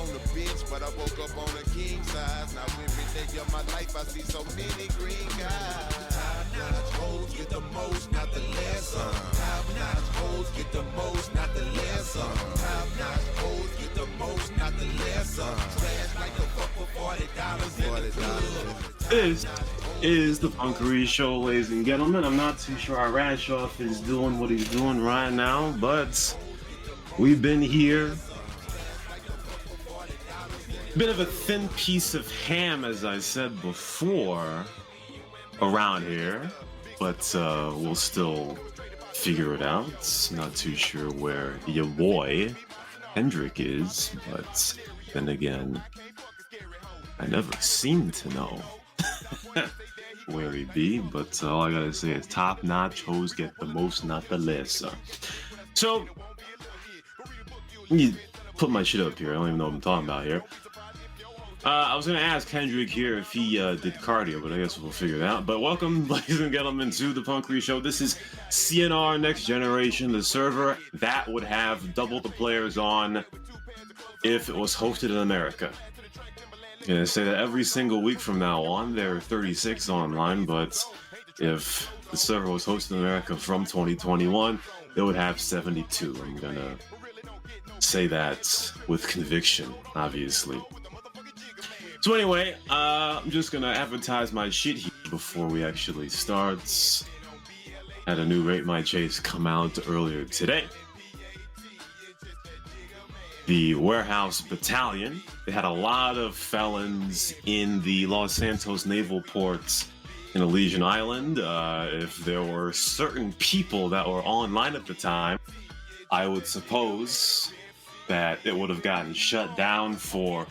on the bench, but I woke up on a king size. Now every day of my life I see so many green guys. Top-notch hoes get the most, not the less. Top-notch hoes get the most, not the less. Top-notch hoes get the most, not the less. Trash like the fuck for $40 in the club. This is the Punkery Show, ladies and gentlemen. I'm not too sure how Rashoff is doing what he's doing right now, but we've been here. Bit of a thin piece of ham, as I said before, around here, but we'll still figure it out. Not too sure where your boy Hendrik is, but then again, I never seem to know where he be, but all I gotta say is top-notch hoes get the most, not the less. So, you put my shit up here. I don't even know what I'm talking about here. I was gonna ask Hendrik here if he did cardio, but I guess we'll figure it out. But welcome, ladies and gentlemen, to the Punkery Show. This is CNR Next Generation, the server that would have double the players on if it was hosted in America. I'm gonna say that every single week from now on, there are 36 online, but if the server was hosted in America from 2021, it would have 72. I'm gonna say that with conviction, obviously. So anyway, I'm just gonna advertise my shit here before we actually start. Had a new Rate My Chase come out earlier today. The Warehouse Battalion, they had a lot of felons in the Los Santos Naval Port in Elysian Island. If there were certain people that were online at the time, I would suppose that it would have gotten shut down for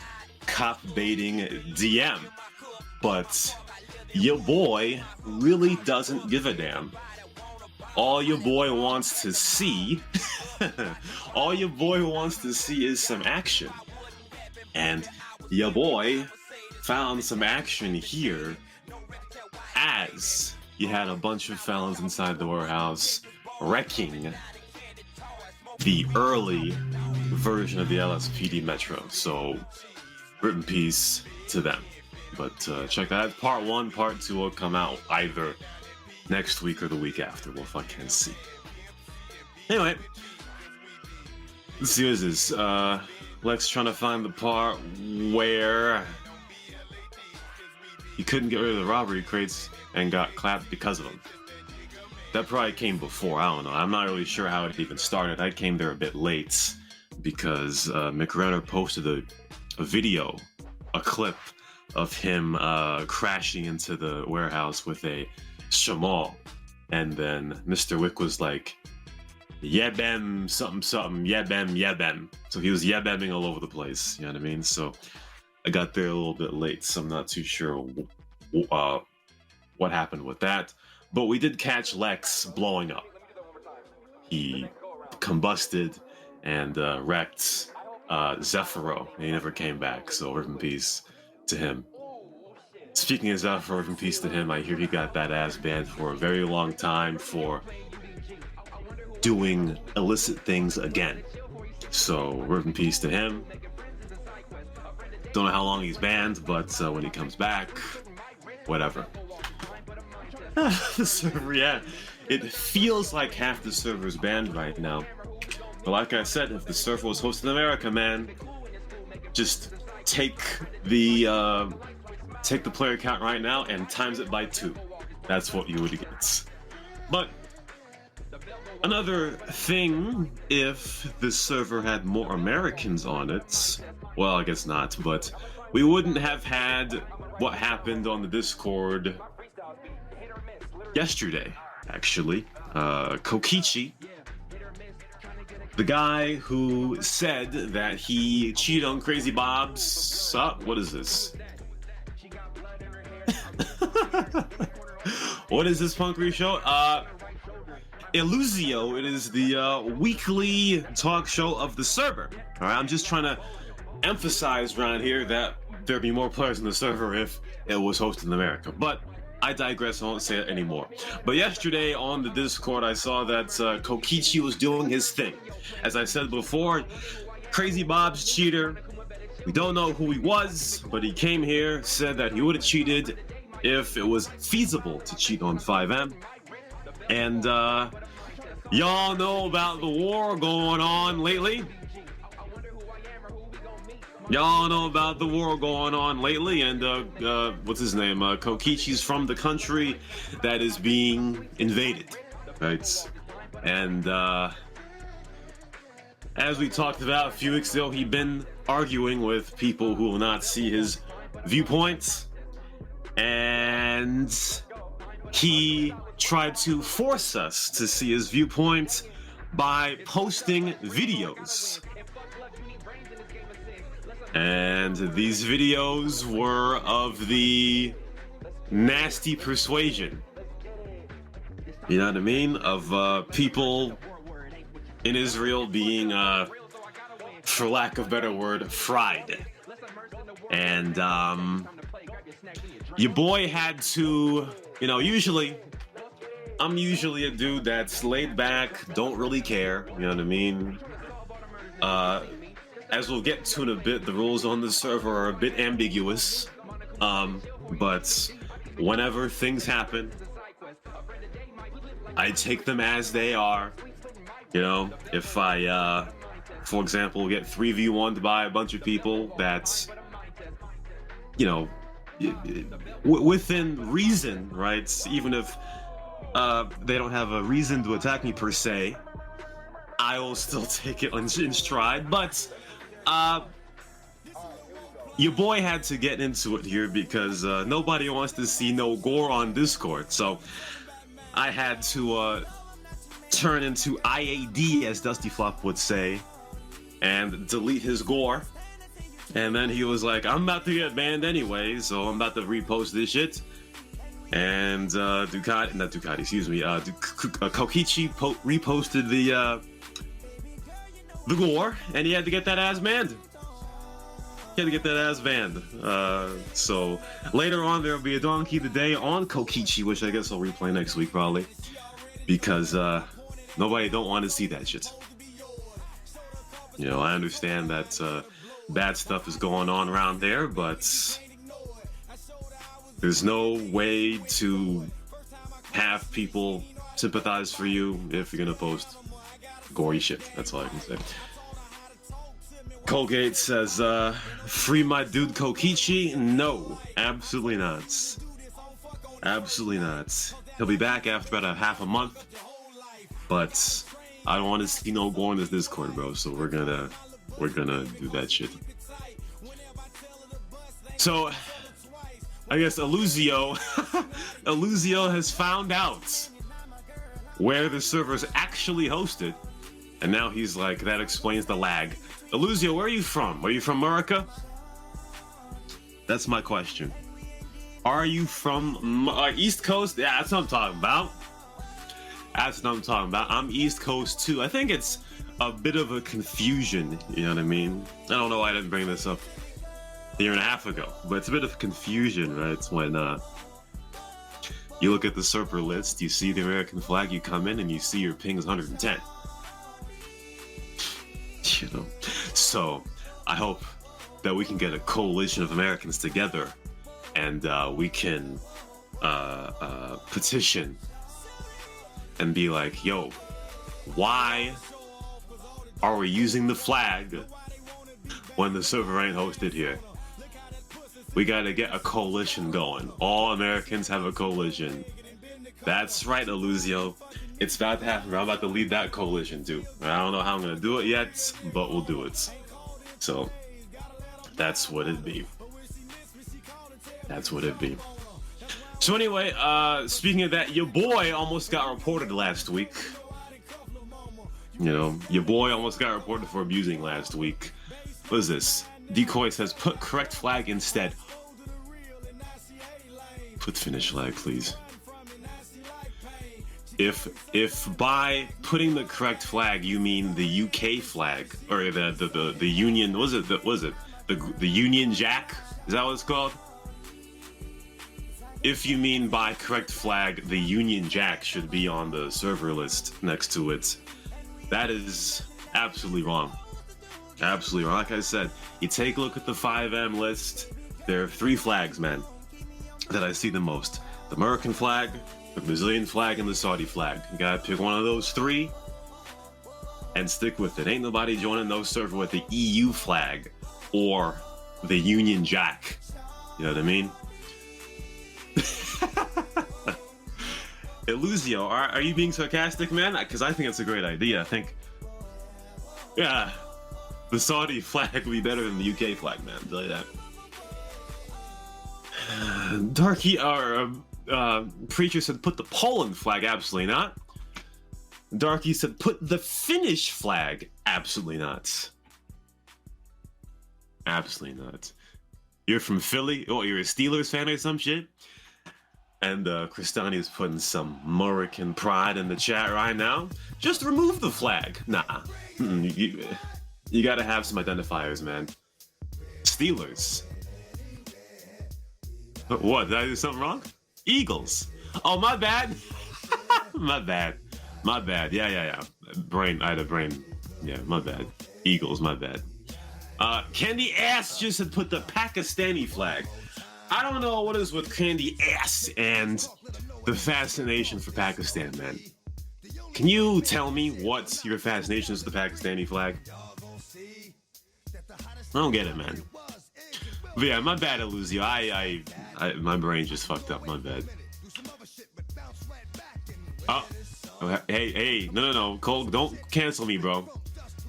cop baiting DM, but your boy really doesn't give a damn. All your boy wants to see, all your boy wants to see is some action, and your boy found some action here as you had a bunch of felons inside the warehouse wrecking the early version of the LSPD Metro. So rip in peace to them. But check that out. Part 1, Part 2 will come out either next week or the week after. Well, if I can see. Anyway, let's see what this is. Lex trying to find the part where he couldn't get rid of the robbery crates and got clapped because of them. That probably came before. I don't know. I'm not really sure how it even started. I came there a bit late because McRenner posted a video, a clip of him crashing into the warehouse with a shamal, and then Mr. Wick was like, yebem something something, yebem. So he was yebemming all over the place, you know what I mean? So I got there a little bit late, so I'm not too sure what happened with that. But we did catch Lex blowing up. He combusted and wrecked Zephyro, and he never came back, so rip in peace to him. Speaking of Zephyro, rip in peace to him. I hear he got that ass banned for a very long time for doing illicit things again. So rip in peace to him. Don't know how long he's banned, but when he comes back, whatever. The server, yeah. It feels like half the server's banned right now. But like I said, if the server was hosted in America, man, just take the player count right now and times it by 2. That's what you would get. But another thing, if the server had more Americans on it, well, I guess not, but we wouldn't have had what happened on the Discord yesterday, actually. Kokichi, the guy who said that he cheated on Crazy Bob's... what is this? What is this Punkery Show? Illusio, it is the weekly talk show of the server. Alright, I'm just trying to emphasize around here that there'd be more players in the server if it was hosted in America. But I digress, I won't say it anymore. But yesterday on the Discord, I saw that Kokichi was doing his thing. As I said before, Crazy Bob's cheater, We don't know who he was, but he came here, said that he would have cheated if it was feasible to cheat on 5M. And y'all know about the war going on lately. Y'all know about the war going on lately, and what's his name? Kokichi's from the country that is being invaded, right? And as we talked about a few weeks ago, he'd been arguing with people who will not see his viewpoints, and he tried to force us to see his viewpoints by posting videos. And these videos were of the nasty persuasion. You know what I mean? Of people in Israel being, for lack of a better word, fried. And your boy had to, you know, I'm usually a dude that's laid back, don't really care, you know what I mean? As we'll get to in a bit, the rules on the server are a bit ambiguous, but whenever things happen, I take them as they are. You know, if I, for example, get 3v1'd by a bunch of people that's, you know, within reason, right? Even if they don't have a reason to attack me per se, I will still take it in stride. But your boy had to get into it here because nobody wants to see no gore on Discord. So I had to turn into IAD, as Dusty Flop would say, and delete his gore. And then he was like, I'm about to get banned anyway, so I'm about to repost this shit. And Kokichi reposted the gore, and he had to get that ass banned. So later on, there will be a Donkey of the Day on Kokichi, which I guess I'll replay next week probably, because nobody don't want to see that shit. You know, I understand that bad stuff is going on around there, but there's no way to have people sympathize for you if you're gonna post gory shit. That's all I can say. Colgate says, free my dude Kokichi? No, absolutely not. Absolutely not. He'll be back after about a half a month, but I don't want to see no gore in this Discord, bro. So we're gonna do that shit. So I guess Illusio has found out where the server is actually hosted, and now he's like, that explains the lag. Illusio, where are you from? Are you from Murica? That's my question. Are you from East Coast? Yeah, that's what I'm talking about. I'm East Coast too. I think it's a bit of a confusion, you know what I mean? I don't know why I didn't bring this up a year and a half ago, but it's a bit of confusion, right? It's when you look at the server list, you see the American flag, you come in and you see your ping is 110. You know, so I hope that we can get a coalition of Americans together, and we can petition and be like, yo, why are we using the flag when the server ain't hosted here? We gotta get a coalition going. All Americans have a coalition. That's right, Illusio. It's about to happen. I'm about to lead that coalition too. I don't know how I'm gonna do it yet, but we'll do it. So that's what it be. So anyway, speaking of that, your boy almost got reported last week. You know, your boy almost got reported for abusing last week. What is this? Decoy says, put correct flag instead. Put finish flag, please. If by putting the correct flag you mean the UK flag or the Union, the Union Jack? Is that what it's called? If you mean by correct flag, the Union Jack should be on the server list next to it. That is absolutely wrong. Absolutely. Like I said, you take a look at the 5M list. There are 3 flags, man, that I see the most: the American flag, the Brazilian flag, and the Saudi flag. You gotta pick one of those 3 and stick with it. Ain't nobody joining no server with the EU flag or the Union Jack. You know what I mean? Illusio, are you being sarcastic, man? Because I think it's a great idea. I think, yeah, the Saudi flag would be better than the UK flag, man. I'll tell you that. Darky, Preacher said put the Poland flag. Absolutely not. Darky said put the Finnish flag. Absolutely not. Absolutely not. You're from Philly? Oh, you're a Steelers fan or some shit? And Cristani is putting some Murican pride in the chat right now. Just remove the flag. Nah. You gotta have some identifiers, man. Steelers. What? Did I do something wrong? Eagles. Oh, my bad. My bad. My bad. Yeah. Brain. I had a brain. Yeah, my bad. Eagles, my bad. Candy Ass just had put the Pakistani flag. I don't know what is with Candy Ass and the fascination for Pakistan, man. Can you tell me what your fascination is with the Pakistani flag? I don't get it, man. But yeah, my bad, Illusio. My brain just fucked up. My bad. Oh, hey, no, Cole, don't cancel me, bro.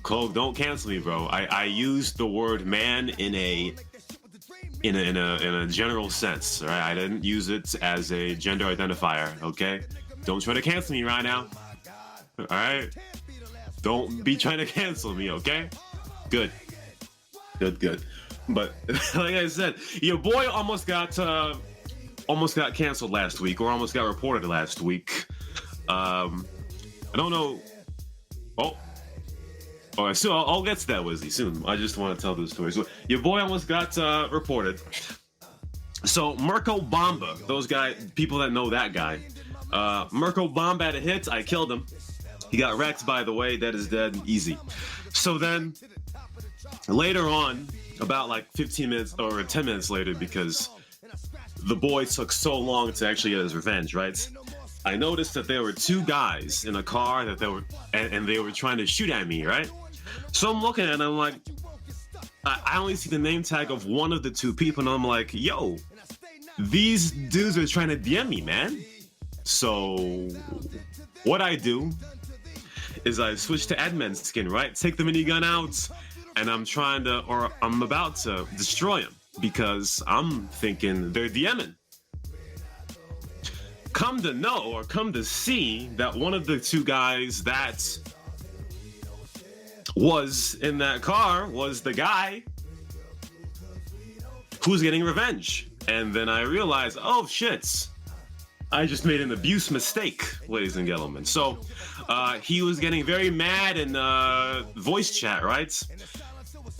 Cole, don't cancel me, bro. I used the word man in a general sense, all right? I didn't use it as a gender identifier, okay? Don't try to cancel me right now, all right? Don't be trying to cancel me, okay? Good. But like I said, your boy almost got canceled last week, or almost got reported last week. I don't know. Oh, so I'll get to that, Wizzy, soon. I just want to tell this story. So your boy almost got reported. So Mirko Bamba, those people that know that guy. Mirko Bamba had a hit. I killed him. He got wrecked, by the way. Dead is dead. Easy. So then later on, about like 15 minutes or 10 minutes later, because the boy took so long to actually get his revenge, right? I noticed that there were 2 guys in a car that they were trying to shoot at me, right? So I'm looking at it and I'm like, I only see the name tag of one of the 2 people, and I'm like, yo, these dudes are trying to DM me, man. So what I do is I switch to admin skin, right? Take the minigun out, and I'm about to destroy him because I'm thinking they're DMing. Come to know, or come to see, that one of the 2 guys that was in that car was the guy who's getting revenge. And then I realized, oh shit, I just made an abuse mistake, ladies and gentlemen. So he was getting very mad in voice chat, right?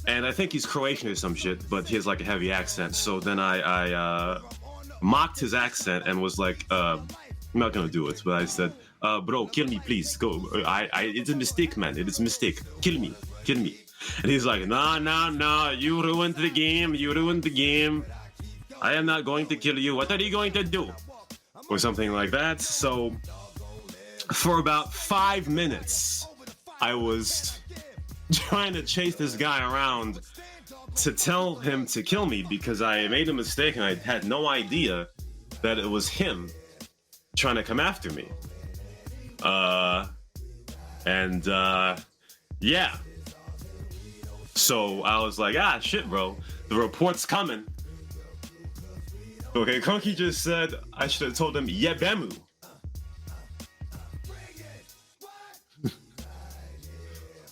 And I think he's Croatian or some shit, but he has like a heavy accent. So then I mocked his accent and was like, I'm not gonna do it, but I said, bro, kill me, please. Go. It's a mistake, man. It is a mistake. Kill me. And he's like, nah, you ruined the game. I am not going to kill you. What are you going to do? Or something like that. So for about 5 minutes, I was trying to chase this guy around to tell him to kill me because I made a mistake and I had no idea that it was him trying to come after me. Yeah. So I was like, shit, bro. The report's coming. Okay, Konki just said I should have told him Yebemu.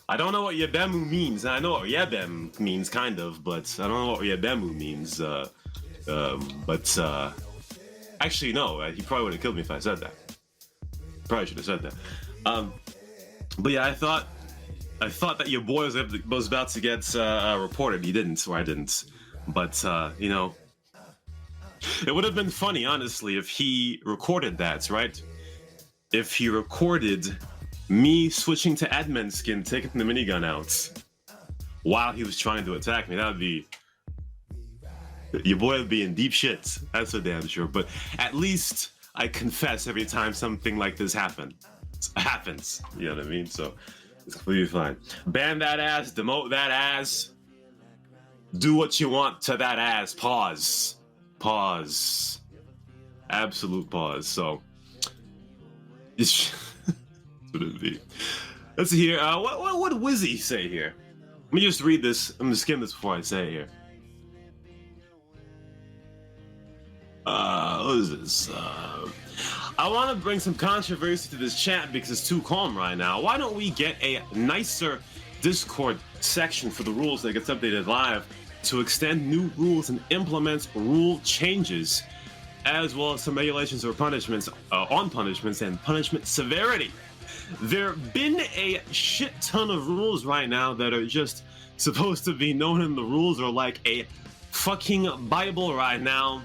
I don't know what Yebemu means. I know what Yebem means, kind of, but I don't know what Yebemu means. Actually, no. He probably would have killed me if I said that. Probably should have said that. But yeah, I thought that your boy was about to get reported. He didn't, or I didn't. But you know, it would have been funny, honestly, if he recorded that, right? If he recorded me switching to admin skin, taking the minigun out, while he was trying to attack me. That would be, your boy would be in deep shit. That's for damn sure. But at least I confess every time something like this happens. You know what I mean? So it's completely fine. Ban that ass, demote that ass. Do what you want to that ass. Pause. Pause. Absolute pause. So it's what it be. Let's see here. What would Wizzy say here? Let me just read this. I'm gonna skim this before I say it here. What is this? I want to bring some controversy to this chat because it's too calm right now. Why don't we get a nicer Discord section for the rules that gets updated live to extend new rules and implement rule changes, as well as some regulations or punishments on punishments and punishment severity? There have been a shit ton of rules right now that are just supposed to be known in the rules, or like a fucking Bible right now.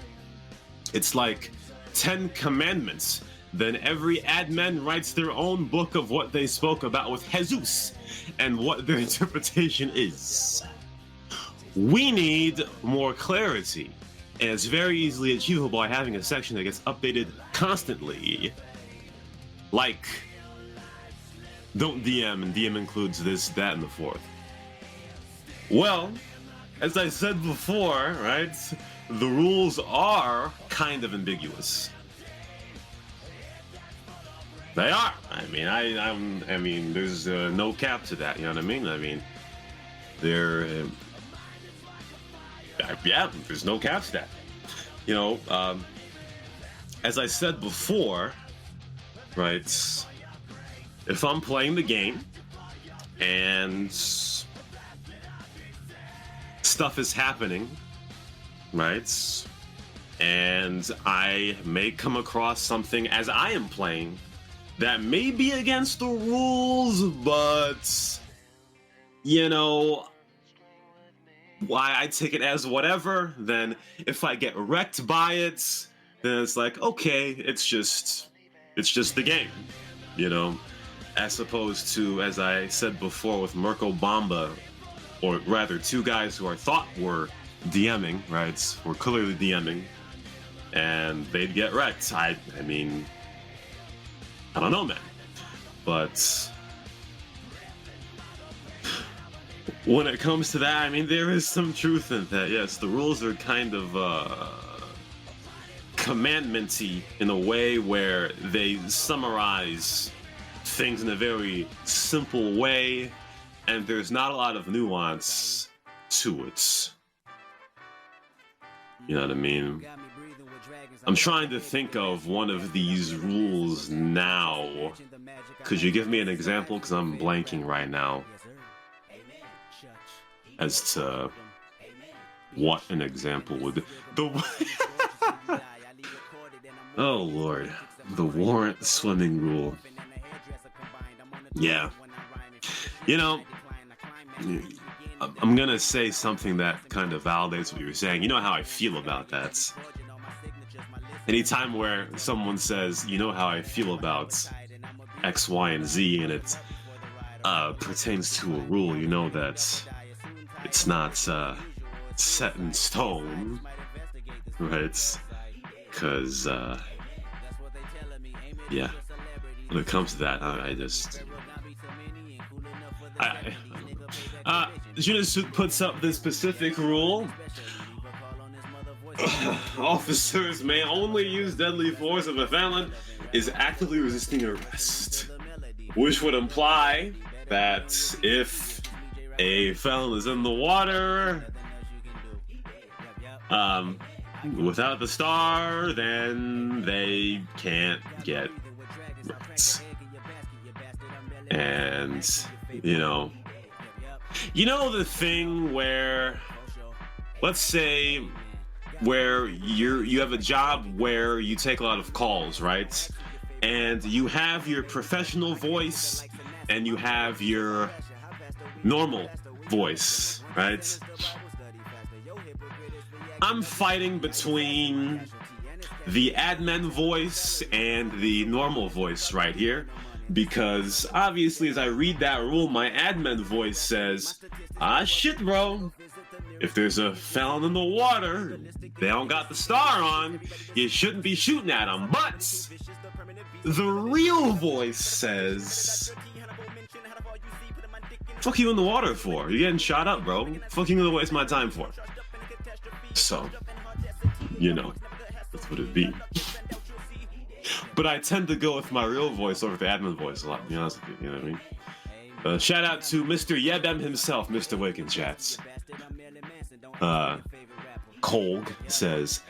It's like 10 commandments. Then every admin writes their own book of what they spoke about with Jesus and what their interpretation is. We need more clarity, and it's very easily achievable by having a section that gets updated constantly. Like, don't DM, and DM includes this, that, and the fourth. Well, as I said before, right, the rules are kind of ambiguous. They are. I mean, there's no cap to that. You know what I mean? I mean, yeah, there's no cap to that. You know, as I said before, right? If I'm playing the game and stuff is happening, right? And I may come across something as I am playing that may be against the rules, but, you know, why I take it as whatever. Then if I get wrecked by it, then it's like, okay, it's just the game, you know, as opposed to, as I said before with Mirko Bamba, or rather two guys who I thought were DMing, right, were clearly DMing, and they'd get wrecked. I mean, I don't know, man. But when it comes to that, I mean, there is some truth in that. Yes, the rules are kind of commandment-y in a way where they summarize things in a very simple way, and there's not a lot of nuance to it. You know what I mean? I'm trying to think of one of these rules now. Could you give me an example? Because I'm blanking right now as to what an example would be. Oh Lord, the warrant swimming rule. Yeah, you know, I'm gonna say something that kind of validates what you're saying. You know how I feel about that. Anytime where someone says, you know how I feel about X, Y, and Z, and it pertains to a rule, you know that it's not set in stone, right? Because, yeah, when it comes to that, Junisuit puts up this specific rule. Officers may only use deadly force if a felon is actively resisting arrest, which would imply that if a felon is in the water without the star, then they can't get rights. And you know the thing where, let's say, where you have a job where you take a lot of calls, right? And you have your professional voice and you have your normal voice, right? I'm fighting between the admin voice and the normal voice right here, because obviously as I read that rule, my admin voice says, ah shit, bro. If there's a felon in the water, they don't got the star on, you shouldn't be shooting at them. But the real voice says, fuck you in the water for? You're getting shot up, bro. Fuck you gonna waste my time for? So, you know, that's what it be. But I tend to go with my real voice over the admin voice a lot, to be honest with you, you know what I mean? Shout out to Mr. Yebem himself, Mr. Waken Chats. Kolg says,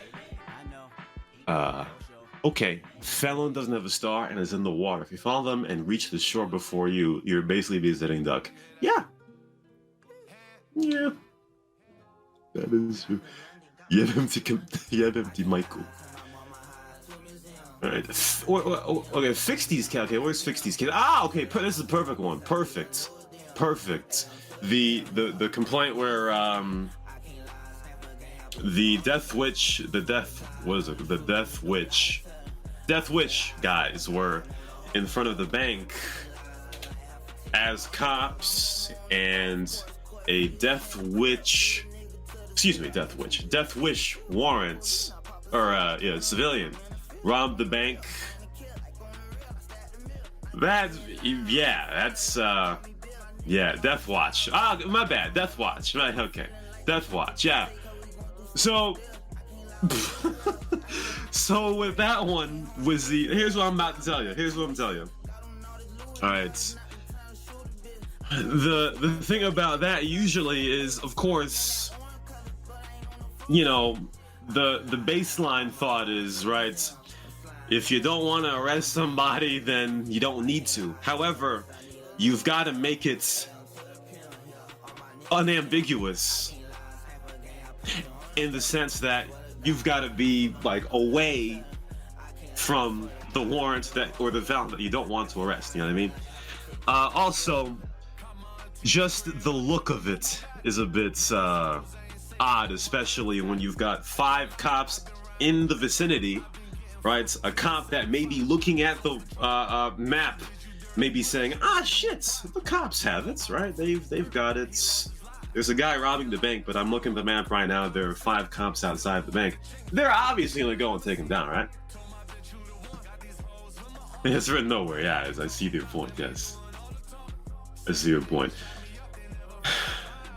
okay, felon doesn't have a star and is in the water. If you follow them and reach the shore before you, you're basically be a sitting duck. Yeah. Yeah. That is true. Yebem to Michael. Alright, okay, fix these cat. Okay, where's fix these cat? Ah, okay, this is a perfect one. Perfect. The complaint where the Death Witch guys were in front of the bank as cops, and a Death Wish warrants, or civilian robbed the bank. That's Death Watch. Ah, my bad. Death Watch. Right, okay. Death Watch. Yeah. So, so with that one, wizzy, here's what I'm about to tell you. All right. The thing about that usually is, of course, you know, the baseline thought is, right, if you don't want to arrest somebody, then you don't need to. However, you've got to make it unambiguous in the sense that you've got to be like away from the warrant or the felon that you don't want to arrest. You know what I mean? Also, just the look of it is a bit odd, especially when you've got 5 cops in the vicinity, right? A cop that may be looking at the map, maybe saying, "Ah, shit, the cops have it, right? They've got it. There's a guy robbing the bank, but I'm looking at the map right now. There are 5 cops outside the bank. They're obviously gonna go and take him down, right?" It's written nowhere. Yeah, I see your point. Yes, I see your point.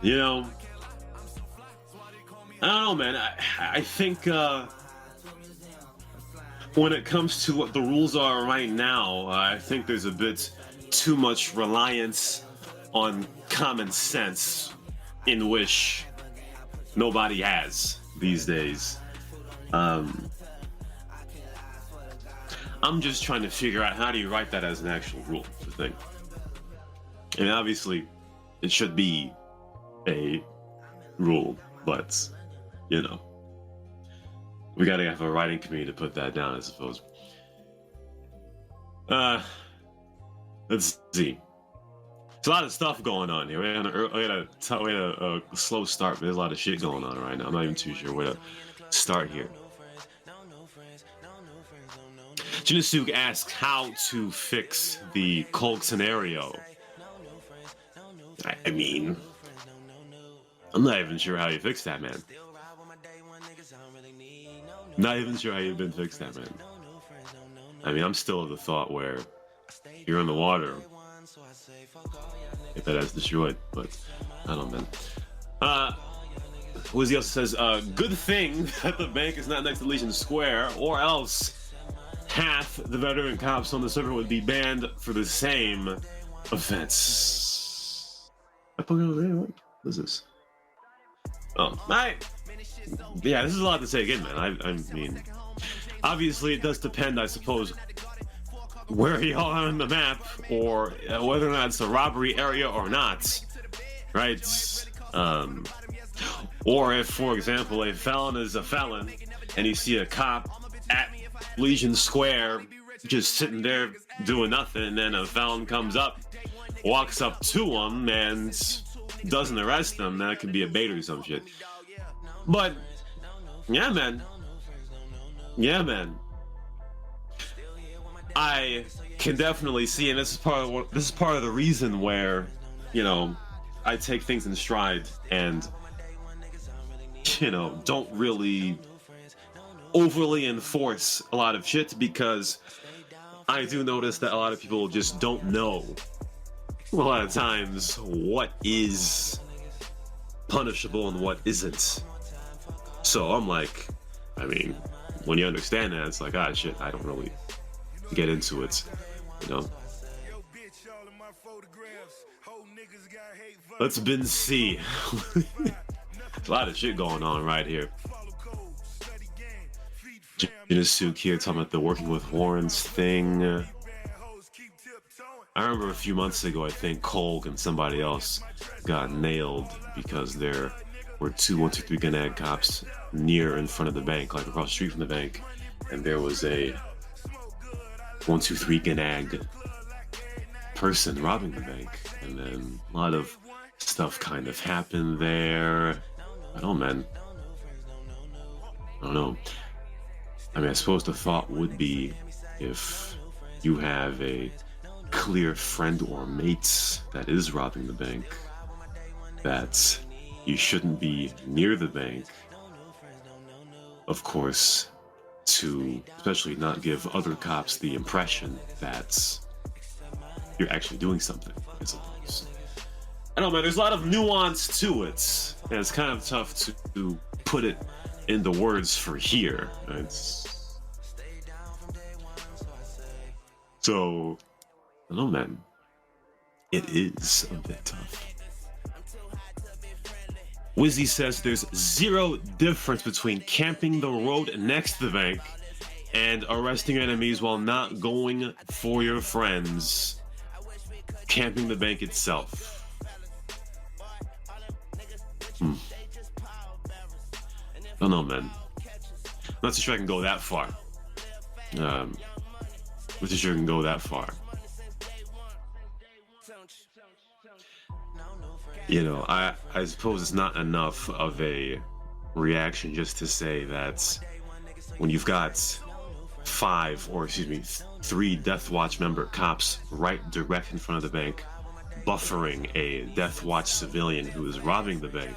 You know, I don't know, man. I think when it comes to what the rules are right now, I think there's a bit too much reliance on common sense, in which nobody has these days. I'm just trying to figure out how do you write that as an actual rule, the thing. I mean, obviously, it should be a rule, but, you know, we gotta have a writing committee to put that down, I suppose. Let's see. There's a lot of stuff going on here. We had a slow start, but there's a lot of shit going on right now. I'm not even too sure where to start here. Jinasuk asks how to fix the Kolg scenario. I mean, I'm not even sure how you fix that, man. Not even sure how you've been fixed that, man. I mean, I'm still of the thought where you're in the water, if that has destroyed, but I don't know, man. Wizzy also says, good thing that the bank is not next to Legion Square, or else half the veteran cops on the server would be banned for the same offense. What is this? Oh, yeah, this is a lot to say again, man. I mean, obviously it does depend, I suppose, where you are on the map, or whether or not it's a robbery area or not, right? Or if, for example, a felon is a felon, and you see a cop at Legion Square just sitting there doing nothing, and then a felon comes up, walks up to him, and doesn't arrest them, that could be a bait or some shit. But yeah, man. I can definitely see, and this is part of the reason where, you know, I take things in stride and, you know, don't really overly enforce a lot of shit, because I do notice that a lot of people just don't know a lot of times what is punishable and what isn't. So I'm like, I mean, when you understand that, it's like, ah, shit, I don't really get into it, you know? Let's bin see. A lot of shit going on right here. Jinasuke here talking about the working with horns thing. I remember a few months ago, I think Kolg and somebody else got nailed because there were two 123 Ganag cops near in front of the bank, like across the street from the bank, and there was a 123 Ganag person robbing the bank, and then a lot of stuff kind of happened there. I don't know, man. I don't know. I mean, I suppose the thought would be, if you have a clear friend or mate that is robbing the bank, that you shouldn't be near the bank, of course, to especially not give other cops the impression that you're actually doing something, I suppose. I don't know, man, there's a lot of nuance to it, and it's kind of tough to put it in the words for here. So, I don't know, man. It is a bit tough. Wizzy says there's zero difference between camping the road next to the bank and arresting enemies while not going for your friends. Camping the bank itself. I don't know, man. Not too sure I can go that far. Not too sure I can go that far. You know, I suppose it's not enough of a reaction just to say that when you've got 3 Death Watch member cops right direct in front of the bank, buffering a Death Watch civilian who is robbing the bank.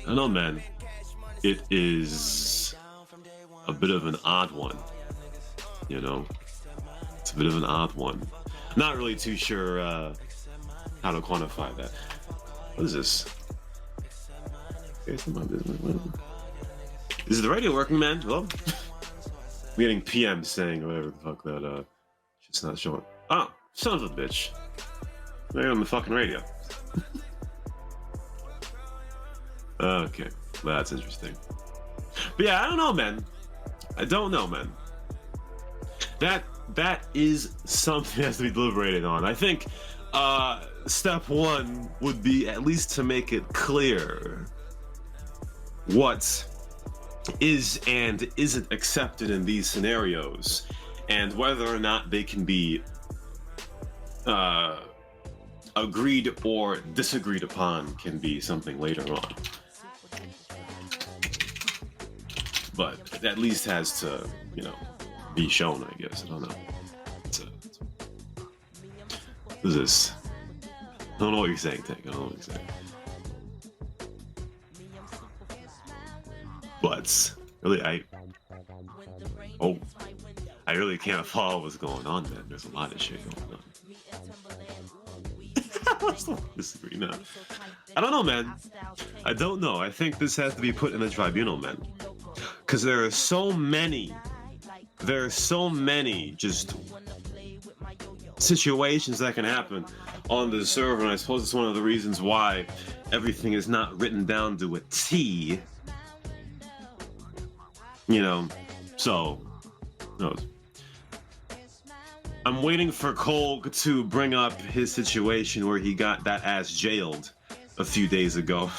I don't know, man. It is a bit of an odd one, you know? It's a bit of an odd one. Not really too sure how to quantify that. What is this? Is the radio working, man? Hello? I'm getting PM saying whatever the fuck that shit's not showing. Oh, son of a bitch. They're on the fucking radio. Okay, well, that's interesting. But yeah, I don't know, man. I don't know, man. That is something that has to be deliberated on. I think step one would be at least to make it clear what is and isn't accepted in these scenarios, and whether or not they can be agreed or disagreed upon can be something later on. But it at least has to, you know, be shown, I guess. I don't know. What is this? I don't know what you're saying, Tank. I don't know what you're saying. But really, I really can't follow what's going on, man. There's a lot of shit going on. I still disagree now. I don't know, man. I don't know. I think this has to be put in a tribunal, man. Because there are so many just situations that can happen on the server, and I suppose it's one of the reasons why everything is not written down to a T. You know, so no. I'm waiting for Cole to bring up his situation where he got that ass jailed a few days ago.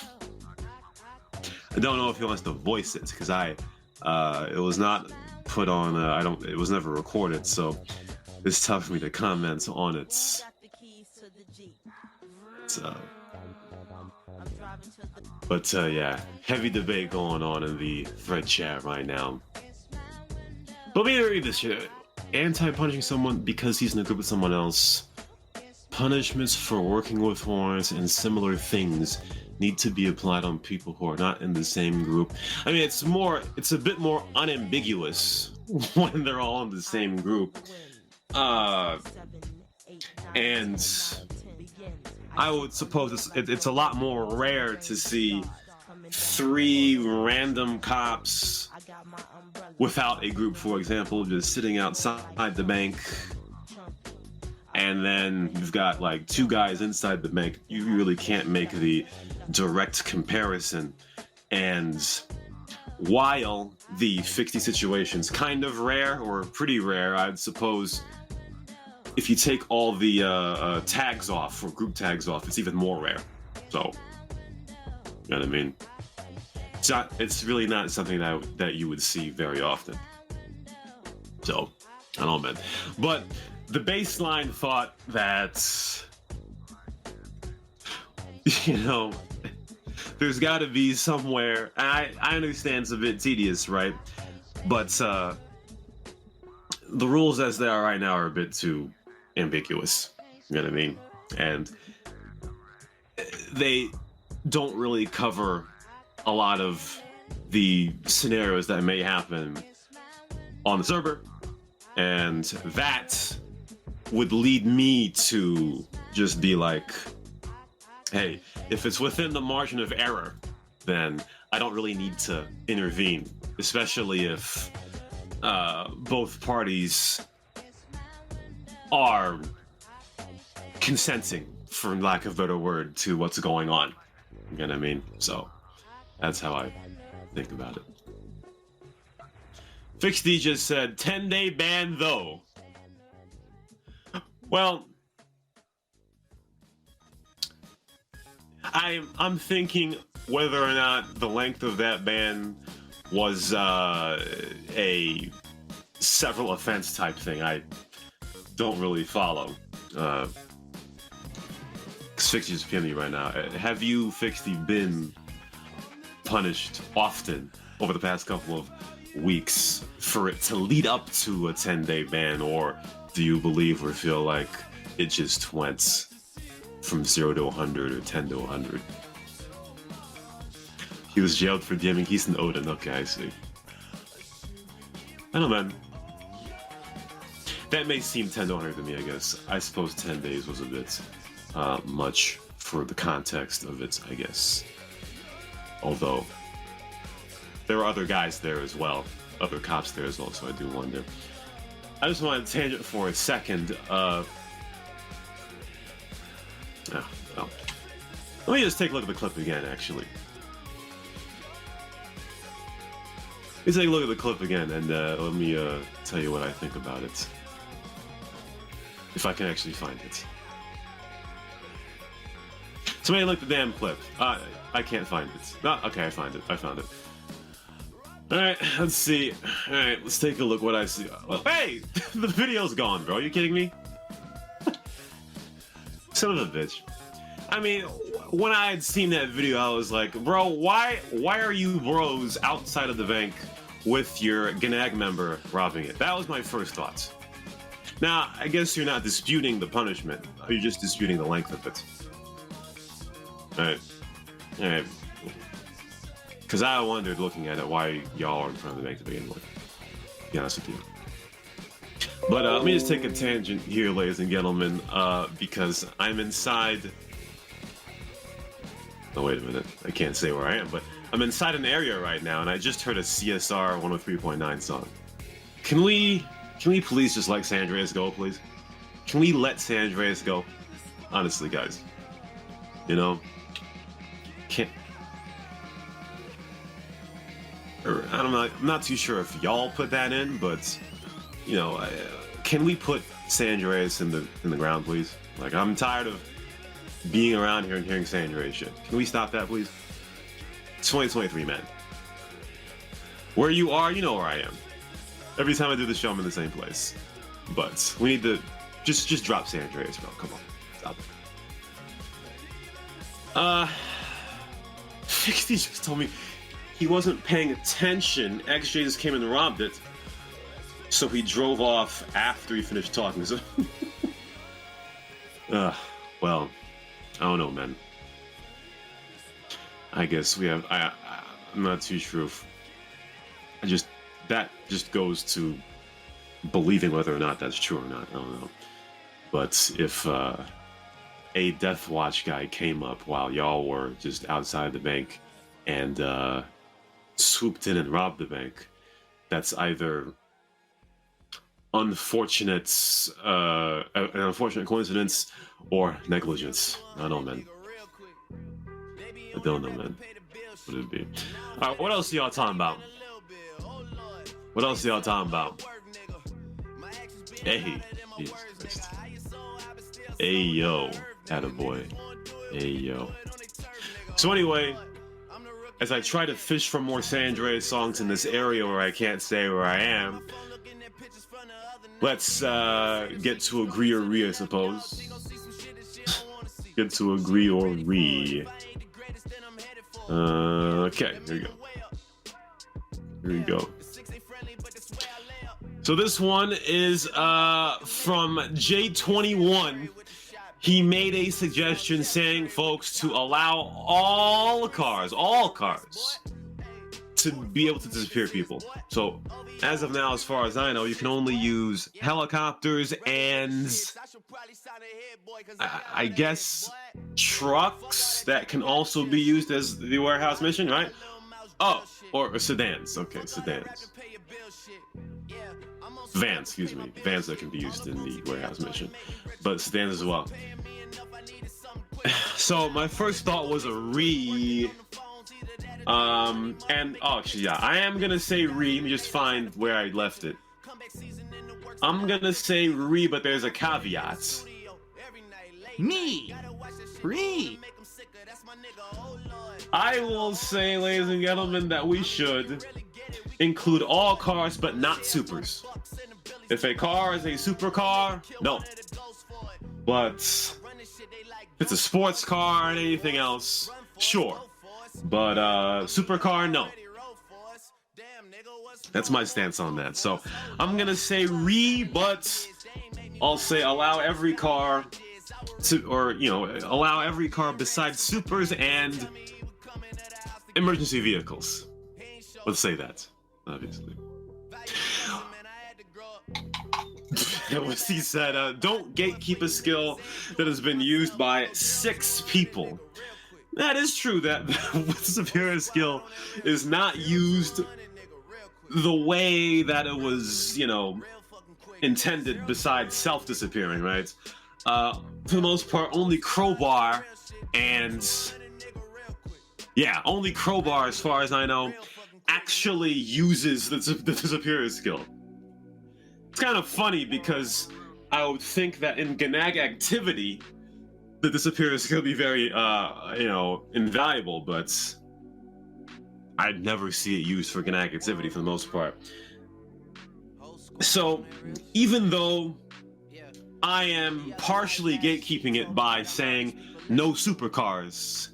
I don't know if he wants to voice it, because it was not put on. It was never recorded, so it's tough for me to comment on it. But yeah, heavy debate going on in the thread chat right now. But let me read this shit. Anti-punishing someone because he's in a group with someone else. punishments for working with horns and similar things need to be applied on people who are not in the same group. I mean, it's a bit more unambiguous when they're all in the same group. And I would suppose it's a lot more rare to see 3 random cops without a group, for example, just sitting outside the bank, and then you've got like 2 guys inside the bank. You really can't make the direct comparison. And while the 50 situation's kind of rare, or pretty rare, I'd suppose, if you take all the tags off, or group tags off, it's even more rare. So, you know what I mean? It's really not something that you would see very often. So, I don't know, man. But the baseline thought that, you know, there's got to be somewhere. I understand it's a bit tedious, right? But the rules as they are right now are a bit too ambiguous. You know what I mean? And they don't really cover a lot of the scenarios that may happen on the server, and that would lead me to just be like, hey, if it's within the margin of error, then I don't really need to intervene, especially if both parties are consenting, for lack of a better word, to what's going on. You know what I mean? So that's how I think about it. FXDY just said 10-day ban though. Well, I'm thinking whether or not the length of that ban was a several offense type thing. I don't really follow. FXDY's PMing me right now. Have you, FXDY, been punished often over the past couple of weeks for it to lead up to a 10-day ban, or do you believe or feel like it just went from 0 to 100 or 10 to 100? He was jailed for DMing. He's an Odin. Okay, I see. I don't know, man. That may seem 10 to 100 to me, I guess. I suppose 10 days was a bit much for the context of it, I guess. Although, there were other guys there as well. Other cops there as well, so I do wonder. I just want to tangent for a second. Oh. Let me just take a look at the clip again, actually. Let's take a look at the clip again, and let me tell you what I think about it. If I can actually find it. Somebody look at the damn clip. I can't find it. Okay, I found it. Alright, let's see. Alright, let's take a look what I see. Oh, hey! The video's gone, bro. Are you kidding me? Son of a bitch. I mean, when I had seen that video, I was like, bro, why are you bros outside of the bank with your GTAB member robbing it? That was my first thoughts. Now, I guess you're not disputing the punishment. You're just disputing the length of it. Alright. Because I wondered, looking at it, why y'all are in front of the bank to begin with. To be honest with you. But let me just take a tangent here, ladies and gentlemen, because I'm inside... Oh, wait a minute. I can't say where I am, but I'm inside an area right now, and I just heard a CSR 103.9 song. Can we please just let San Andreas go, please? Can we let San Andreas go? Honestly, guys. You know? Can't... I'm not too sure if y'all put that in, but... You know, can we put San Andreas in the ground, please? Like, I'm tired of being around here and hearing San Andreas shit. Can we stop that, please? It's 2023, man. Where you are, you know where I am. Every time I do the show, I'm in the same place. But we need to just drop San Andreas, bro. Come on, stop. FXDY just told me he wasn't paying attention. XJ just came and robbed it. So he drove off after he finished talking. So Well, I don't know, man. I guess we have. I'm not too sure if. That just goes to believing whether or not that's true or not. I don't know. But if a Death Watch guy came up while y'all were just outside the bank and swooped in and robbed the bank, that's either an unfortunate coincidence or negligence. I don't know, man. I don't know, man. What would it be? All right, what else are y'all talking about? What else are y'all talking about? Hey, Jesus Christ. Hey, yo, attaboy. Hey, yo. So anyway, as I try to fish for more San Andreas songs in this area where I can't say where I am, let's get to agree or Reeee, I suppose. Get to agree or Reeee. Okay, here we go. Here we go. So this one is from J21. He made a suggestion saying, folks, to allow all cars, to be able to disappear people. So as of now, as far as I know, you can only use helicopters and I guess trucks that can also be used as the warehouse mission, right? Oh, or sedans. Okay, sedans. Vans, excuse me. Vans that can be used in the warehouse mission. But sedans as well. So my first thought was a Reeee. And oh, actually, yeah, I am gonna say Reeee. Let me just find where I left it. I'm gonna say Reeee, but there's a caveat. Me! Reeee! I will say, ladies and gentlemen, that we should include all cars, but not supers. If a car is a supercar, no. But if it's a sports car and anything else, sure. But supercar, no. That's my stance on that. So I'm gonna say Reeee, but I'll say allow every car to, or allow every car besides supers and emergency vehicles. Let's say that, obviously. He said, don't gatekeep a skill that has been used by 6 people. That is true, that the superior skill is not used the way that it was, intended besides self-disappearing, right? For the most part, only crowbar and... yeah, only crowbar, as far as I know, actually uses the superior skill. It's kind of funny because I would think that in Gnag activity, the superior skill would be very, invaluable, but I'd never see it used for Gnag activity for the most part. So, even though I am partially gatekeeping it by saying no supercars,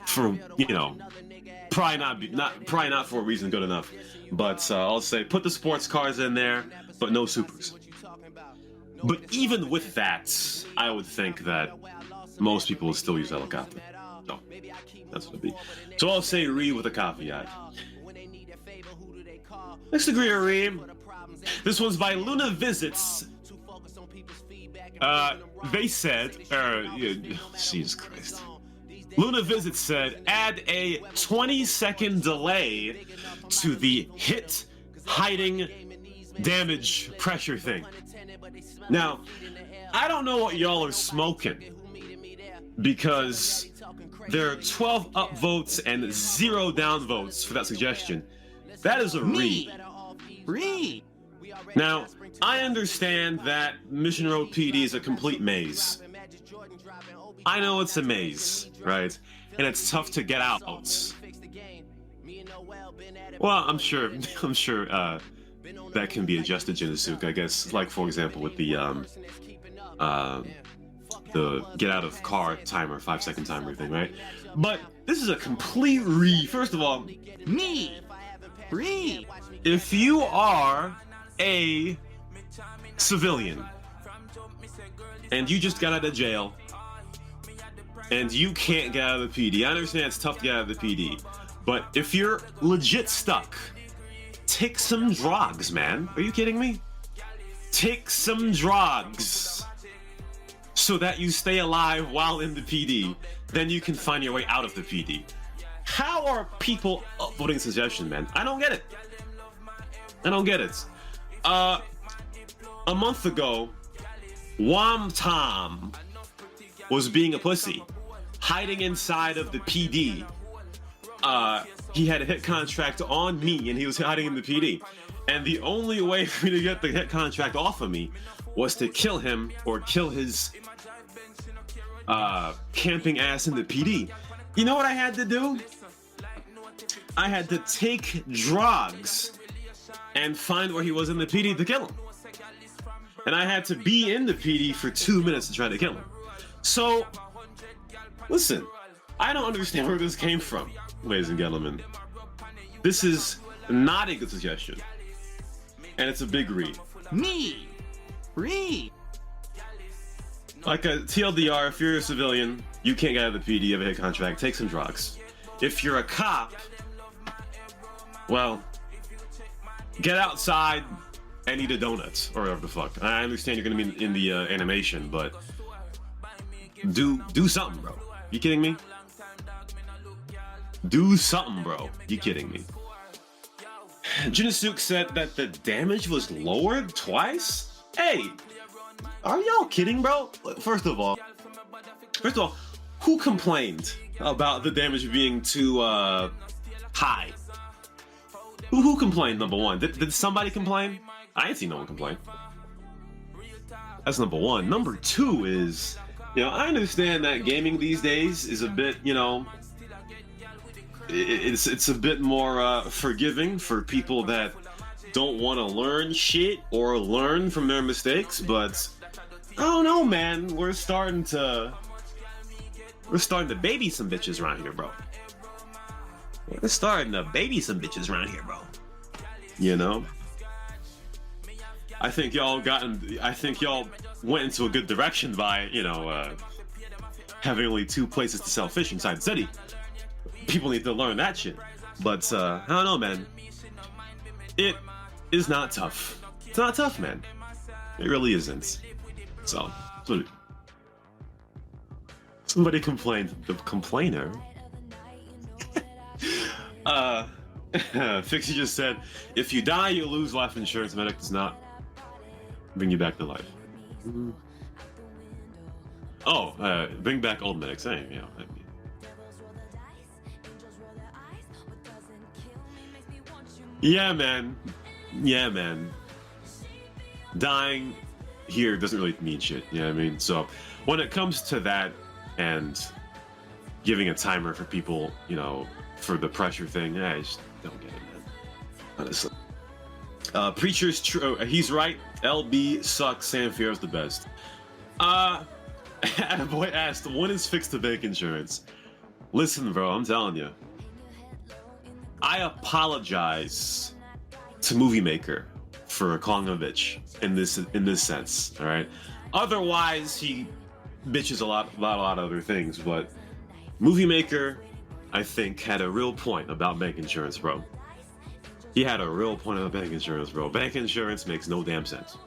for probably not for a reason good enough, but I'll say put the sports cars in there, but no supers. But even with that, I would think that most people will still use helicopter. So that's what it'd be. So I'll say Reeee with a caveat. Next agree or Reeee. This one's by Luna Visits. They said, Jesus Christ. Luna Visits said, add a 20-second delay to the hit, hiding, damage, pressure thing. Now, I don't know what y'all are smoking, because there are 12 upvotes and 0 downvotes for that suggestion. That is a Reeee. Reeee! Now, I understand that Mission Road PD is a complete maze. I know it's a maze, right? And it's tough to get out. Well, I'm sure that can be adjusted, Jinisuke, I guess. Like, for example, with the get out of car timer, 5-second timer thing, right? But this is a complete Reeee. First of all, Me! Reeee! if you are a civilian and you just got out of jail, and you can't get out of the PD. I understand it's tough to get out of the PD, but if you're legit stuck, take some drugs, man. Are you kidding me? Take some drugs so that you stay alive while in the PD. Then you can find your way out of the PD. How are people upvoting suggestion, man? I don't get it. I don't get it. A month ago, Wom Tom was being a pussy, hiding inside of the PD. He had a hit contract on me, and he was hiding in the PD. And the only way for me to get the hit contract off of me was to kill him or kill his camping ass in the PD. You know what I had to do? I had to take drugs and find where he was in the PD to kill him. And I had to be in the PD for 2 minutes to try to kill him. So, listen, I don't understand where this came from, ladies and gentlemen. This is not a good suggestion. And it's a big read. Me. Reeee. Like a TLDR, if you're a civilian, you can't get out of the PD, you have a hit contract, take some drugs. If you're a cop, well, get outside and eat a donut, or whatever the fuck. I understand you're gonna be in the animation, but do something, bro. You kidding me? Do something, bro. You kidding me? Jinasuk said that the damage was lowered twice? Hey, are y'all kidding, bro? First of all, who complained about the damage being too high? Who complained, number one? Did somebody complain? I ain't seen no one complain. That's number one. Number two is, you know, I understand that gaming these days is a bit, you know, it's a bit more forgiving for people that don't want to learn shit or learn from their mistakes, but I don't know, man. We're starting to baby some bitches around here, bro. We're starting to baby some bitches around here, bro. You know? I think y'all went into a good direction by, you know, having only 2 places to sell fish inside the city. People need to learn that shit. But, I don't know, man. It is not tough. It's not tough, man. It really isn't. So, somebody complained. The complainer? Fixie just said, if you die, you lose life insurance. Medic does not bring you back to life. Oh, bring back old medics. Hey, you know, I mean. Yeah, man. Yeah, man. Dying here doesn't really mean shit. You know what I mean? So, when it comes to that and giving a timer for people, you know, for the pressure thing, I just don't get it, man. Honestly. Preacher's true. He's right. LB sucks. Sam Fierro's the best. Attaboy asked, when is fixed to bank insurance? Listen, bro, I'm telling you. I apologize to Movie Maker for calling him a bitch in this sense, all right? Otherwise, he bitches a lot of other things, but Movie Maker, I think, had a real point about bank insurance, bro. He had a real point about bank insurance, bro. Bank insurance makes no damn sense.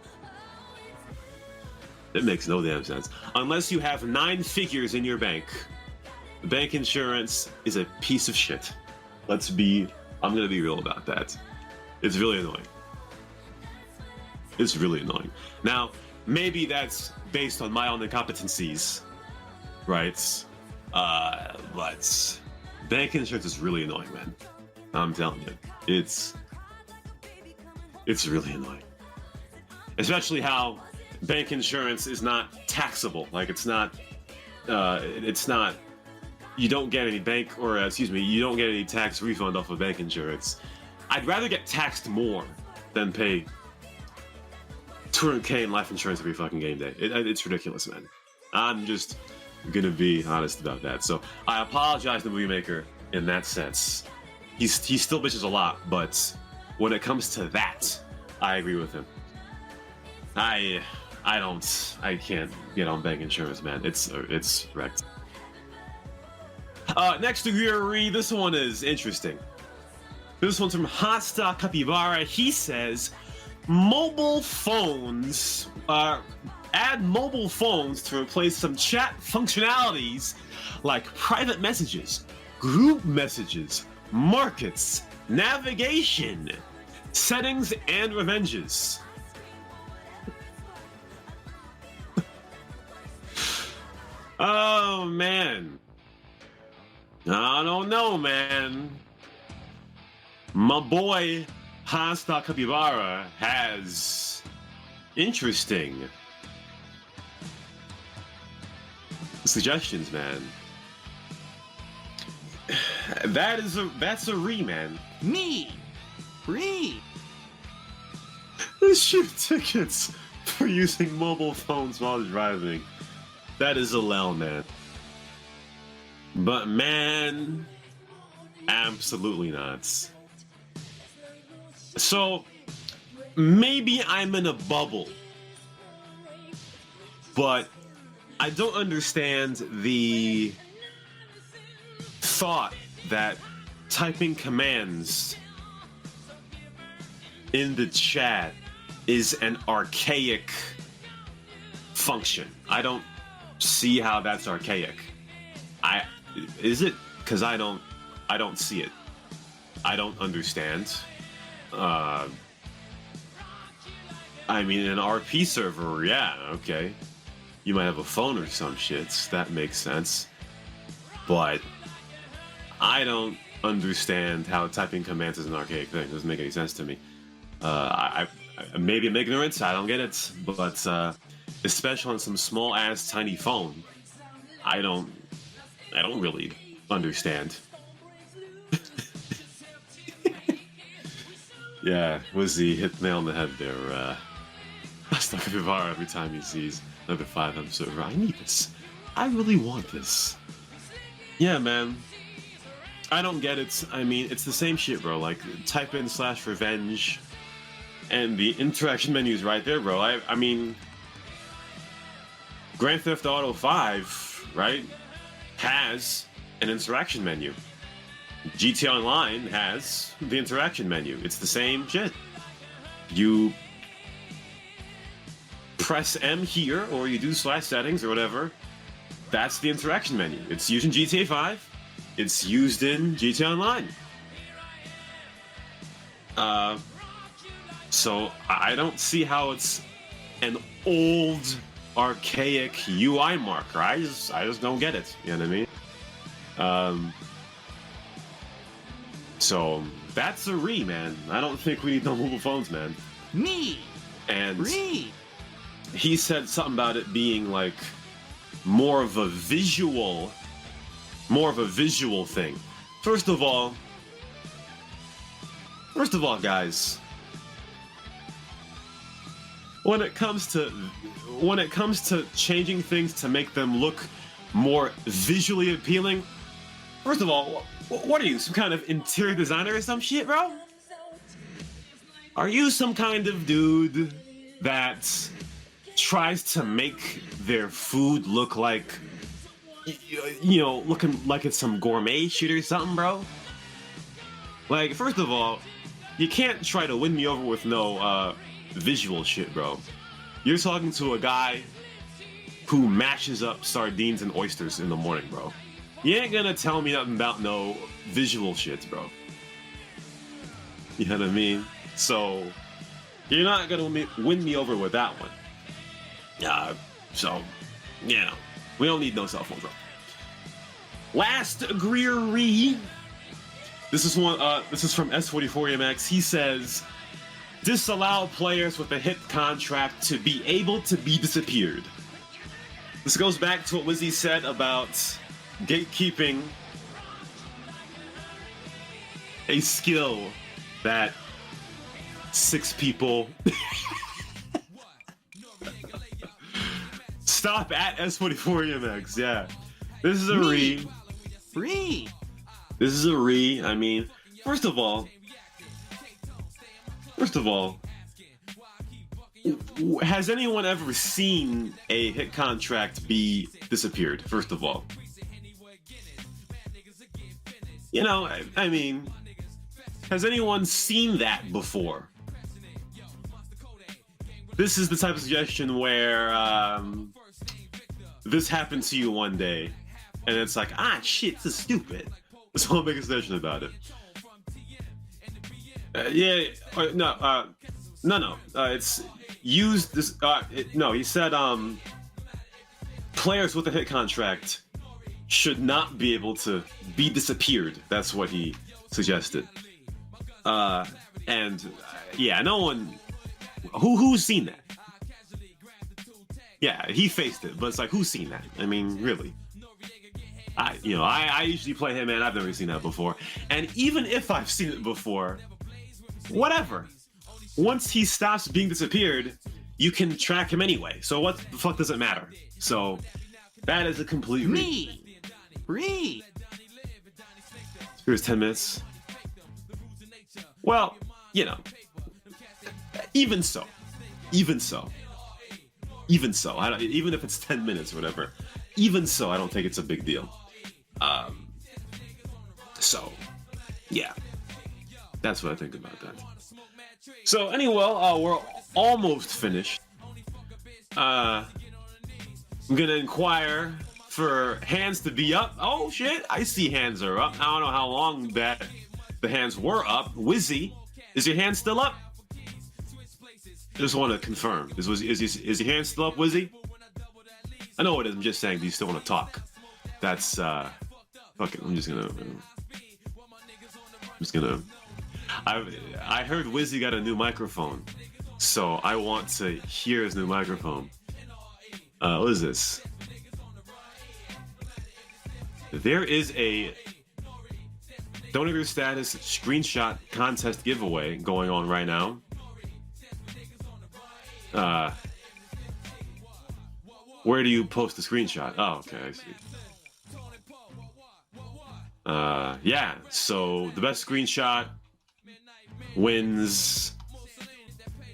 It makes no damn sense. Unless you have 9 figures in your bank, bank insurance is a piece of shit. I'm gonna be real about that. It's really annoying. It's really annoying. Now, maybe that's based on my own incompetencies, right? But bank insurance is really annoying, man. I'm telling you, it's really annoying. Especially how bank insurance is not taxable. Like it's not. You don't get any you don't get any tax refund off of bank insurance. I'd rather get taxed more than pay $200K in life insurance every fucking game day. It's ridiculous, man. I'm just gonna be honest about that. So I apologize to Movie Maker in that sense. He still bitches a lot, but when it comes to that, I agree with him. I I can't get on bank insurance, man. It's wrecked. Next to Reeee, this one is interesting. This one's from Hasta Capybara. He says, mobile phones, add mobile phones to replace some chat functionalities like private messages, group messages, markets, navigation, settings, and revenges. Oh, man. I don't know, man. My boy Hasta Capybara has interesting suggestions, man. That's a Reeee, man. Me! Reeee! Issue tickets for using mobile phones while driving. That is a lel, man. But man, absolutely not. So maybe I'm in a bubble, but I don't understand the thought that typing commands in the chat is an archaic function. I don't see how that's archaic. Is it? Because I don't see it. I don't understand. I mean, in an RP server, yeah, okay. You might have a phone or some shit. That makes sense. But I don't understand how typing commands is an archaic thing. It doesn't make any sense to me. Maybe I'm ignorant. I don't get it. But especially on some small ass tiny phone, I don't really understand. Yeah, Wizzy hit the nail on the head there. Stuck up Ivara every time he sees another 5M server. I need this. I really want this. Yeah, man. I don't get it. I mean, it's the same shit, bro. Like, type in /revenge, and the interaction menu's right there, bro. I mean, Grand Theft Auto 5, right, has an interaction menu. GTA Online has the interaction menu. It's the same shit. You press M here, or you do /settings or whatever. That's the interaction menu. It's used in GTA 5. It's used in GTA Online. So I don't see how it's an old, archaic UI marker. I just don't get it. You know what I mean? So that's a Reeee, man. I don't think we need no mobile phones, man. Me! And Reeee! he said something about it being like more of a visual thing. First of all, guys, when it comes to changing things to make them look more visually appealing, first of all, what are you, some kind of interior designer or some shit, bro? Are you some kind of dude that tries to make their food look like, you know, looking like it's some gourmet shit or something, bro? Like, first of all, you can't try to win me over with no visual shit, bro. You're talking to a guy who mashes up sardines and oysters in the morning, bro. You ain't gonna tell me nothing about no visual shit, bro. You know what I mean? So, you're not gonna win me over with that one. So, you know, we don't need no cell phones, bro. Last Reeee. This is from S44MX. He says, disallow players with a hit contract to be able to be disappeared. This goes back to what Wizzy said about gatekeeping a skill that 6 people stop at S44MX. Yeah, this is a Reeee. Reeee! This is a Reeee. I mean, first of all, has anyone ever seen a hit contract be disappeared? First of all, you know, I mean, has anyone seen that before? This is the type of suggestion where this happened to you one day, and it's like, ah, shit, this is stupid. So I'll make a suggestion about it. It's used this. He said players with a hit contract should not be able to be disappeared. That's what he suggested. No one. Who's seen that? Yeah, he faced it, but it's like, who's seen that? I mean, really. I usually play Hitman. I've never seen that before. And even if I've seen it before, whatever. Once he stops being disappeared, you can track him anyway. So what the fuck does it matter? So that is a complete Reeee. Here's 10 minutes. Well, you know, even so, even if it's 10 minutes or whatever, even so, I don't think it's a big deal. So, yeah, that's what I think about that. So anyway, we're almost finished. I'm gonna inquire for hands to be up. Oh shit, I see hands are up. I don't know how long that the hands were up. Wizzy, is your hand still up? Just want to confirm. Is your hand still up, Wizzy? I know it is. I'm just saying, do you still want to talk? That's fuck it. I'm just gonna. I heard Wizzy got a new microphone, so I want to hear his new microphone. What is this? There is a donator status screenshot contest giveaway going on right now. Where do you post the screenshot? Oh, okay, I see. Yeah, so the best screenshot wins.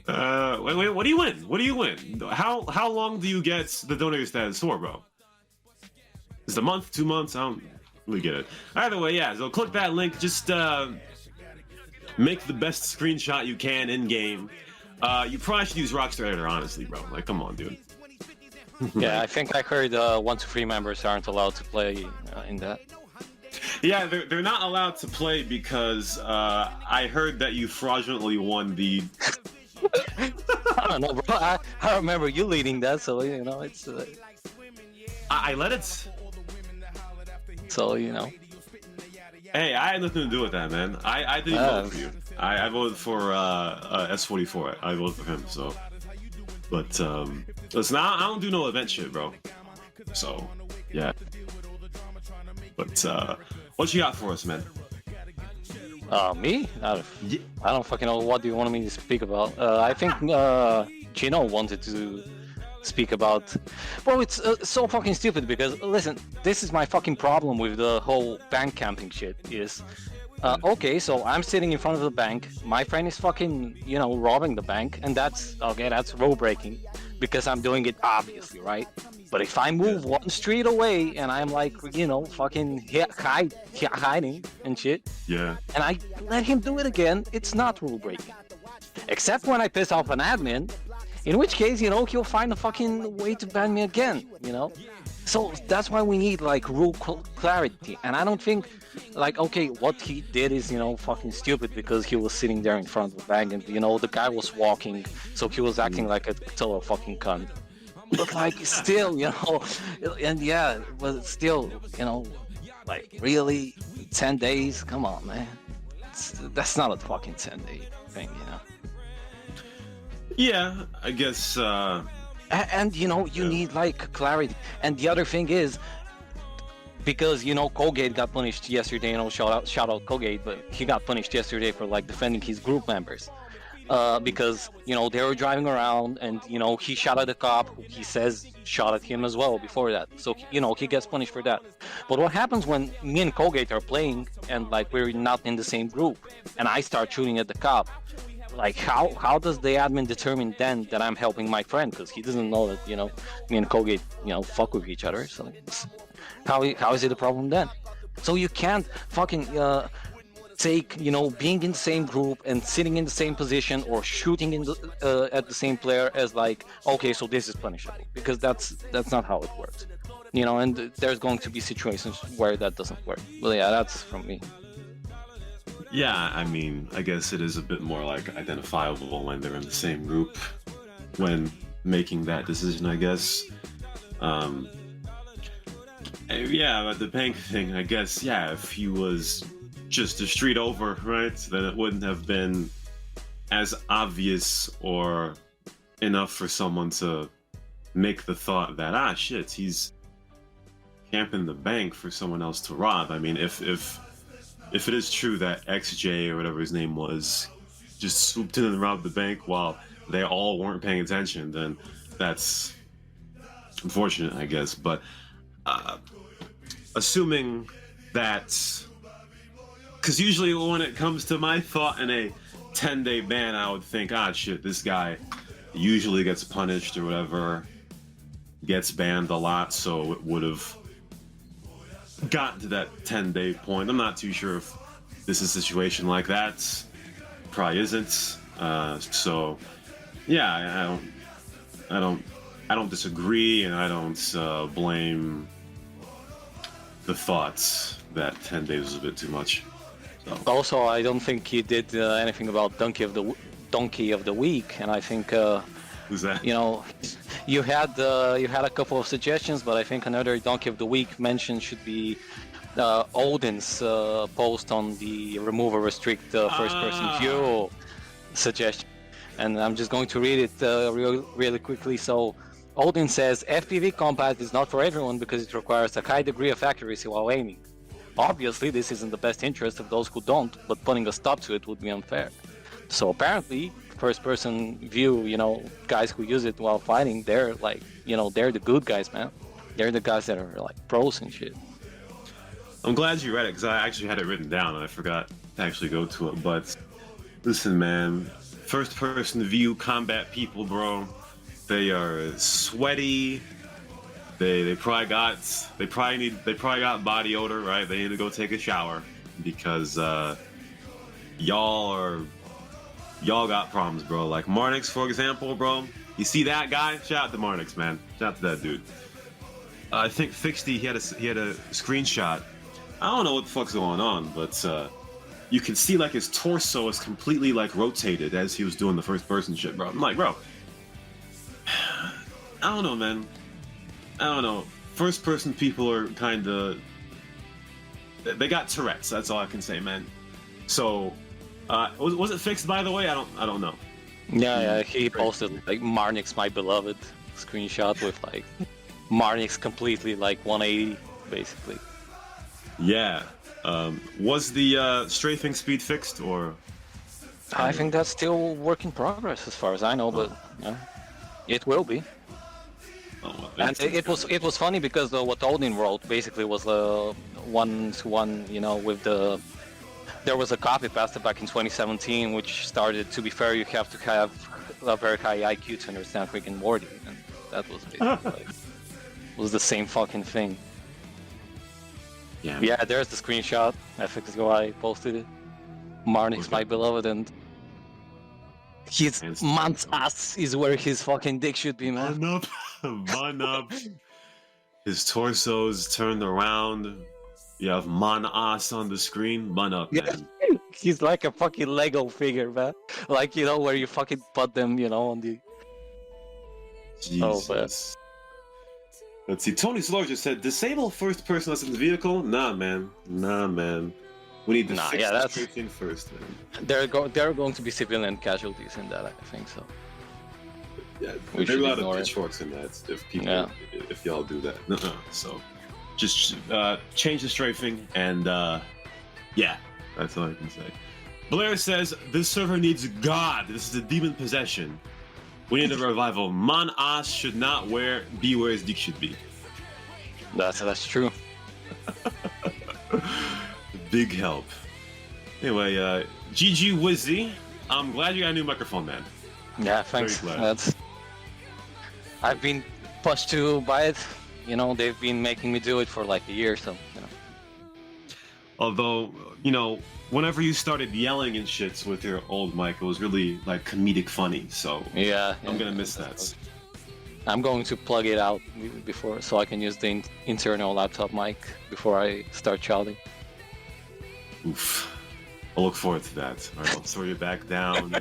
Wait, what do you win? What do you win? How long do you get the donator status for, bro? Is it a month, 2 months? I don't really get it. Either way, yeah, so click that link. Just make the best screenshot you can in game. You probably should use Rockstar Editor, honestly, bro. Like, come on, dude. Yeah, I think I heard 1 to 3 members aren't allowed to play in that. Yeah, they're not allowed to play because I heard that you fraudulently won the. I don't know, bro. I remember you leading that, so you know it's. I let it. So you know. Hey, I had nothing to do with that, man. I didn't vote for you. I voted for S44. I voted for him. So, but listen, I don't do no event shit, bro. So, yeah. But what you got for us, man? Me? I don't fucking know. What do you want me to speak about? I think Gino wanted to speak about. Well, it's so fucking stupid because listen, this is my fucking problem with the whole bank camping shit. Is okay, so I'm sitting in front of the bank. My friend is fucking, robbing the bank, and that's okay. That's rule breaking because I'm doing it obviously, right? But if I move 1 street away and I'm like, fucking hiding and shit, yeah, and I let him do it again, it's not rule breaking. Except when I piss off an admin, in which case, he'll find a fucking way to ban me again, So that's why we need, rule clarity. And I don't think, okay, what he did is, fucking stupid because he was sitting there in front of the bank and, the guy was walking, so he was acting like a total fucking cunt. But, still, and yeah, but still, really, 10 days? Come on, man. That's not a fucking 10-day thing, Yeah, I guess. And you need clarity. And the other thing is, because Colgate got punished yesterday. Shout out Colgate, but he got punished yesterday for defending his group members, because they were driving around and he shot at a cop who he says shot at him as well before that. So he gets punished for that. But what happens when me and Colgate are playing and we're not in the same group and I start shooting at the cop? like how does the admin determine then that I'm helping my friend, because he doesn't know that me and Colgate fuck with each other. So how is it a problem then? So you can't fucking take being in the same group and sitting in the same position or shooting in at the same player as like, okay, so this is punishable, because that's not how it works. And there's going to be situations where that doesn't work. Well, yeah, that's from me. Yeah, I mean, I guess it is a bit more like identifiable when they're in the same group when making that decision, I guess. Yeah, about the bank thing, I guess, yeah, if he was just a street over, right, then it wouldn't have been as obvious or enough for someone to make the thought that, shit, he's camping the bank for someone else to rob. I mean, if it is true that XJ or whatever his name was just swooped in and robbed the bank while they all weren't paying attention, then that's unfortunate, I guess. But assuming that, because usually when it comes to my thought in a 10-day ban, I would think, shit, this guy usually gets punished or whatever, gets banned a lot, so it would have gotten to that 10-day point. I'm not too sure if this is a situation like that. Probably isn't. So yeah, I don't disagree, and I don't blame the thoughts that 10 days was a bit too much. So. Also, I don't think he did anything about donkey of the week, and I think who's that? You had a couple of suggestions, but I think another donkey of the week mention should be Odin's post on the remove or restrict first-person view suggestion, and I'm just going to read it really quickly. So Odin says FPV combat is not for everyone because it requires a high degree of accuracy while aiming. Obviously, this is in the best interest of those who don't, but putting a stop to it would be unfair. So apparently, first-person view, guys who use it while fighting, they're like, they're the good guys, man. They're the guys that are like pros and shit. I'm glad you read it, because I actually had it written down and I forgot to actually go to it. But listen, man, first-person view combat people, bro, they are sweaty. They probably got body odor, right? They need to go take a shower because y'all got problems, bro. Like Marnix, for example, bro. You see that guy? Shout out to Marnix, man. Shout out to that dude. I think FXDY, he had a screenshot. I don't know what the fuck's going on, but you can see like his torso is completely like rotated as he was doing the first person shit, bro. I'm like, bro, I don't know, man. I don't know. First person people are kind of, they got Tourette's. That's all I can say, man. So, was it fixed, by the way? I don't know. Yeah, he posted like Marnix, my beloved, screenshot with like Marnix completely like 180, basically. Yeah. Was the strafing speed fixed, or? I think that's still work in progress as far as I know, but it will be. Oh, well, and it was funny because what Odin wrote basically was a one-to-one, with the. There was a copy pasted back in 2017, which started. To be fair, you have to have a very high IQ to understand Rick and Morty, and that was basically was the same fucking thing. Yeah, there's the screenshot. FXDY posted it. Marnix, my beloved, and his man's ass is where his fucking dick should be, man. Man up. His torso's turned around. You have man ass on the screen. Man up, man. He's like a fucking Lego figure, man. Like, where you fucking put them, on the... Jesus. Let's see. Tony Slor just said, disable first person that's in the vehicle? Nah, man. We need to fix the strafing first, man. There are going to be civilian casualties in that, I think so. Yeah, there are a lot of pitchforks in that if y'all do that. So just change the strafing and that's all I can say. Blair says this server needs God. This is a demon possession. We need a revival. Man ass should not be where his dick should be. That's true. Big help. Anyway, GG Wizzy I'm glad you got a new microphone, man. Yeah, thanks. Very glad. That's... I've been pushed to buy it. You know, they've been making me do it for like a year, so you know. Although, you know, whenever you started yelling and shits with your old mic, it was really like comedic funny. So Yeah, I'm gonna miss that. I'm going to plug it out before, so I can use the internal laptop mic before I start shouting. Oof. I'll look forward to that. All right, I'll throw you back down.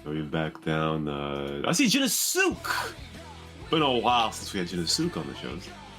Throw you back down. I see Jinasuk. Been a while since we had Jinasuk on the shows.